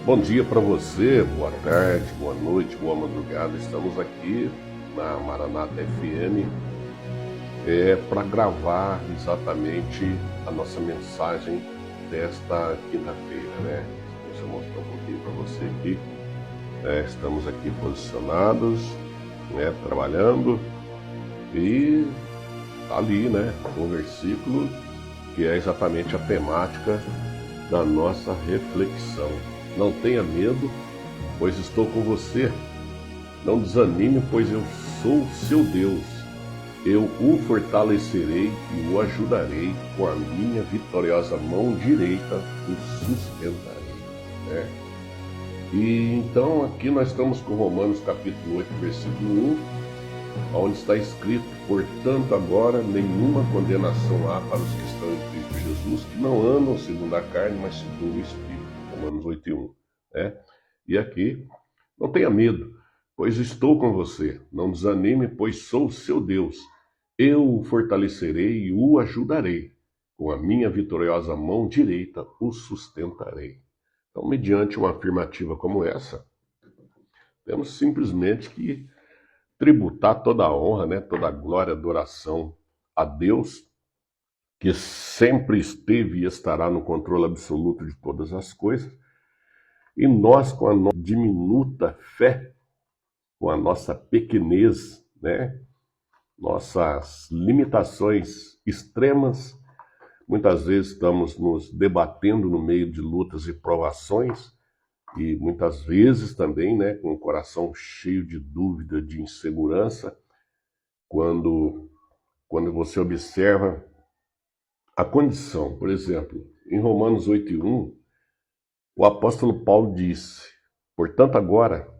Bom dia para você, boa tarde, boa noite, boa madrugada. Estamos aqui na Maranata FM para gravar exatamente a nossa mensagem desta quinta-feira, né? Deixa eu mostrar um pouquinho para você aqui. Estamos aqui posicionados, né, trabalhando e ali, né, um versículo que é exatamente a temática da nossa reflexão. Não tenha medo, pois estou com você. Não desanime, pois eu sou seu Deus. Eu o fortalecerei e o ajudarei, com a minha vitoriosa mão direita o sustentarei. Né? E então aqui nós estamos com Romanos capítulo 8, versículo 1, onde está escrito: portanto agora nenhuma condenação há para os que estão em Cristo Jesus, que não andam segundo a carne, mas segundo o Espírito. Romanos 8:1, né? E aqui, não tenha medo, pois estou com você. Não desanime, pois sou o seu Deus. Eu o fortalecerei e o ajudarei. Com a minha vitoriosa mão direita o sustentarei. Então, mediante uma afirmativa como essa, temos simplesmente que tributar toda a honra, né, toda a glória e adoração a Deus, que sempre esteve e estará no controle absoluto de todas as coisas. E nós, com a nossa diminuta fé, com a nossa pequenez, né, nossas limitações extremas, muitas vezes estamos nos debatendo no meio de lutas e provações, e muitas vezes também, né, com o coração cheio de dúvida, de insegurança, quando você observa a condição. Por exemplo, em Romanos 8:1, o apóstolo Paulo disse: portanto agora,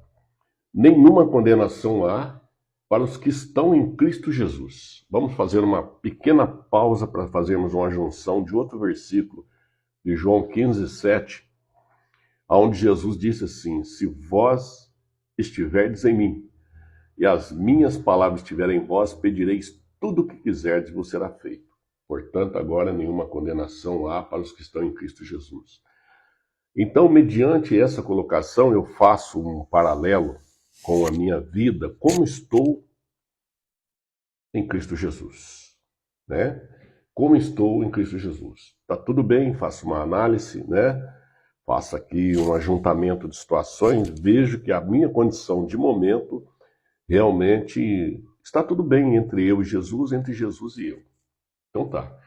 nenhuma condenação há para os que estão em Cristo Jesus. Vamos fazer uma pequena pausa para fazermos uma junção de outro versículo, de João 15:7, onde Jesus disse assim: se vós estiverdes em mim, e as minhas palavras estiverem em vós, pedireis tudo o que quiserdes e vos será feito. Portanto, agora nenhuma condenação há para os que estão em Cristo Jesus. Então, mediante essa colocação, eu faço um paralelo com a minha vida, como estou em Cristo Jesus, né? Como estou em Cristo Jesus. Tá tudo bem, faço uma análise, né? Faço aqui um ajuntamento de situações, vejo que a minha condição de momento realmente está tudo bem entre eu e Jesus, entre Jesus e eu. Então tá.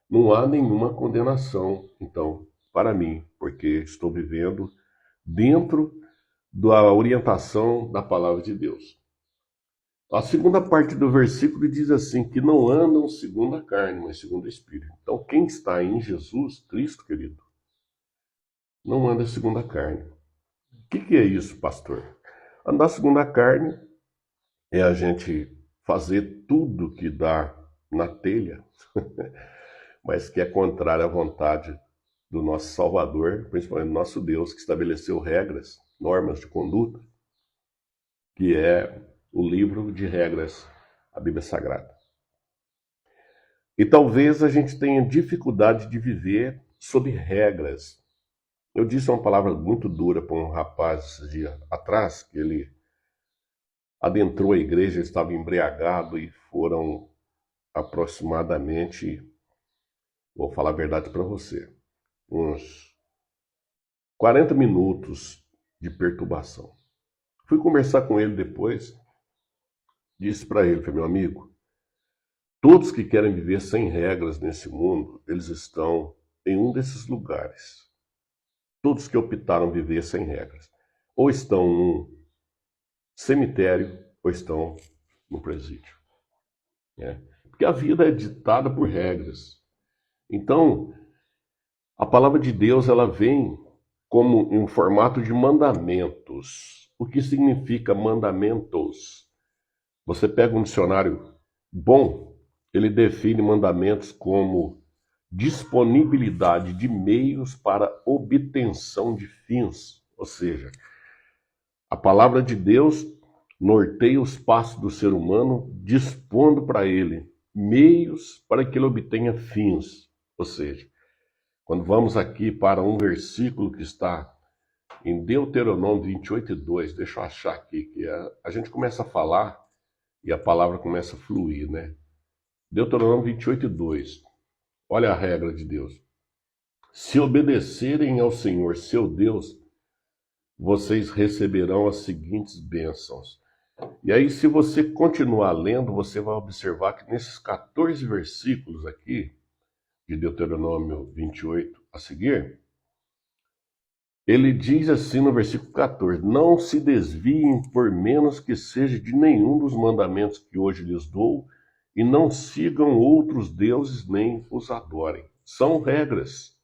Não há nenhuma condenação, então, para mim, porque estou vivendo dentro da orientação da palavra de Deus. A segunda parte do versículo diz assim, que não andam segundo a carne, mas segundo o Espírito. Então, quem está em Jesus, Cristo, querido, não anda segundo a carne. O que é isso, pastor? Andar segundo a carne é a gente fazer tudo que dá na telha, mas que é contrário à vontade do nosso Salvador, principalmente do nosso Deus, que estabeleceu regras, normas de conduta, que é o livro de regras, a Bíblia Sagrada. E talvez a gente tenha dificuldade de viver sob regras. Eu disse uma palavra muito dura para um rapaz esses dias atrás, que ele adentrou a igreja, estava embriagado e foram aproximadamente, vou falar a verdade para você, uns 40 minutos de perturbação. Fui conversar com ele depois, disse para ele, meu amigo, todos que querem viver sem regras nesse mundo, eles estão em um desses lugares. Todos que optaram viver sem regras. Ou estão num cemitério, ou estão no presídio. Né? Porque a vida é ditada por regras. Então, a palavra de Deus ela vem como em formato de mandamentos. O que significa mandamentos? Você pega um dicionário bom, ele define mandamentos como disponibilidade de meios para obtenção de fins. Ou seja, a palavra de Deus norteia os passos do ser humano, dispondo para ele meios para que ele obtenha fins. Ou seja, quando vamos aqui para um versículo que está em Deuteronômio 28:2, deixa eu achar aqui, que a gente começa a falar e a palavra começa a fluir, né? Deuteronômio 28:2, olha a regra de Deus. Se obedecerem ao Senhor, seu Deus, vocês receberão as seguintes bênçãos. E aí, se você continuar lendo, você vai observar que nesses 14 versículos aqui, de Deuteronômio 28 a seguir, ele diz assim no versículo 14, não se desviem por menos que seja de nenhum dos mandamentos que hoje lhes dou, e não sigam outros deuses nem os adorem. São regras.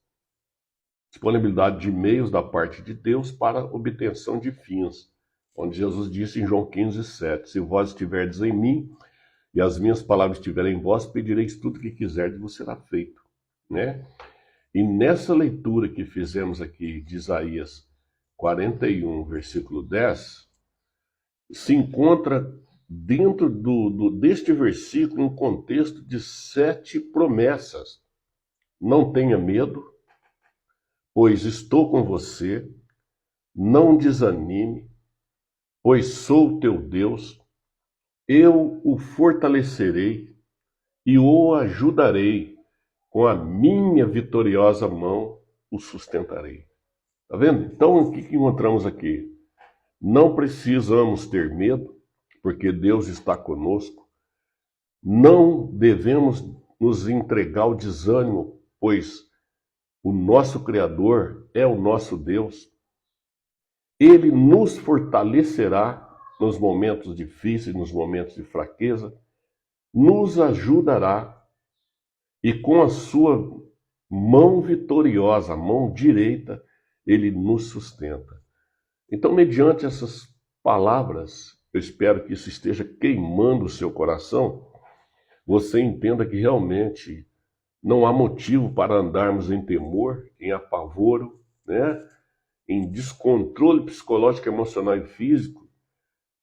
Disponibilidade de meios da parte de Deus para obtenção de fins. Onde Jesus disse em João 15:7, se vós estiverdes em mim e as minhas palavras estiverem em vós, pedireis tudo o que quiserdes e vos será feito, né? E nessa leitura que fizemos aqui de Isaías 41, versículo 10, se encontra dentro deste versículo um contexto de 7 promessas. Não tenha medo, pois estou com você, não desanime, pois sou teu Deus, eu o fortalecerei e o ajudarei, com a minha vitoriosa mão o sustentarei. Tá vendo? Então, o que encontramos aqui? Não precisamos ter medo, porque Deus está conosco. Não devemos nos entregar ao desânimo, pois o nosso Criador é o nosso Deus. Ele nos fortalecerá nos momentos difíceis, nos momentos de fraqueza, nos ajudará e com a sua mão vitoriosa, a mão direita, ele nos sustenta. Então, mediante essas palavras, eu espero que isso esteja queimando o seu coração, você entenda que realmente não há motivo para andarmos em temor, em apavoro, né? Em descontrole psicológico, emocional e físico,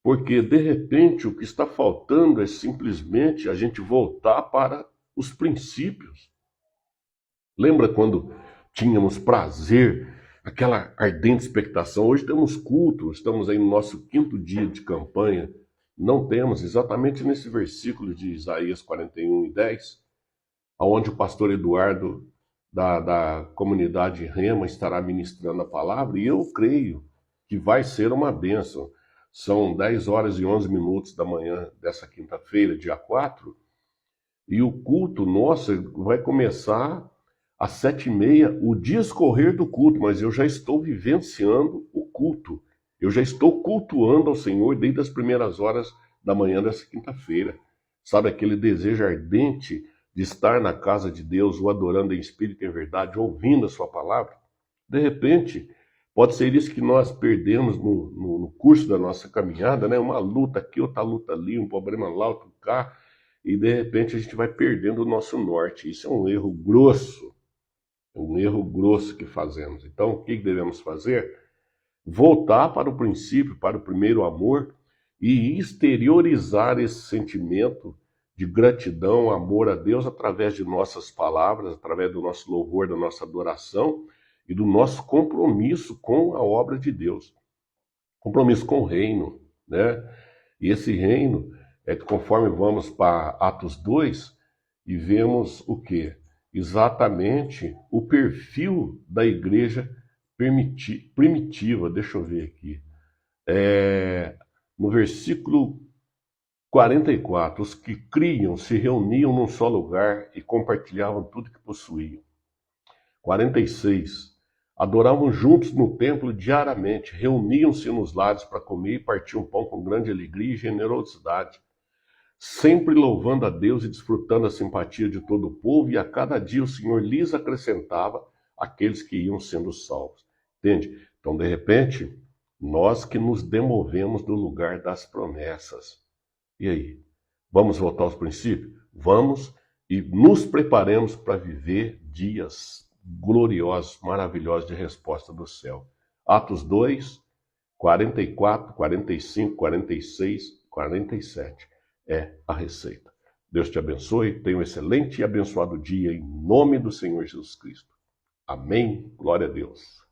porque, de repente, o que está faltando é simplesmente a gente voltar para os princípios. Lembra quando tínhamos prazer, aquela ardente expectação? Hoje temos culto, estamos aí no nosso 5º dia de campanha. Não temos, exatamente nesse versículo de Isaías 41:10, onde o pastor Eduardo da comunidade Rema estará ministrando a palavra, e eu creio que vai ser uma bênção. São 10h11 da manhã dessa quinta-feira, dia 4, e o culto nosso vai começar às 7h30, o discorrer do culto, mas eu já estou vivenciando o culto. Eu já estou cultuando ao Senhor desde as primeiras horas da manhã dessa quinta-feira. Sabe, aquele desejo ardente de estar na casa de Deus, o adorando em espírito e em verdade, ouvindo a sua palavra? De repente, pode ser isso que nós perdemos no curso da nossa caminhada, né? Uma luta aqui, outra luta ali, um problema lá, outro cá, e de repente a gente vai perdendo o nosso norte. Isso é um erro grosso que fazemos. Então, o que devemos fazer? Voltar para o princípio, para o primeiro amor, e exteriorizar esse sentimento de gratidão, amor a Deus, através de nossas palavras, através do nosso louvor, da nossa adoração e do nosso compromisso com a obra de Deus. Compromisso com o reino, né? E esse reino é que, conforme vamos para Atos 2, e vemos o quê? Exatamente o perfil da igreja primitiva. Deixa eu ver aqui. No versículo 44, os que criam se reuniam num só lugar e compartilhavam tudo que possuíam. 46, adoravam juntos no templo diariamente, reuniam-se nos lares para comer e partiam pão com grande alegria e generosidade, sempre louvando a Deus e desfrutando a simpatia de todo o povo, e a cada dia o Senhor lhes acrescentava aqueles que iam sendo salvos. Entende? Então, de repente, nós que nos demovemos do lugar das promessas. E aí? Vamos voltar aos princípios? Vamos, e nos preparemos para viver dias gloriosos, maravilhosos de resposta do céu. Atos 2, 44, 45, 46, 47. É a receita. Deus te abençoe, tenha um excelente e abençoado dia em nome do Senhor Jesus Cristo. Amém. Glória a Deus.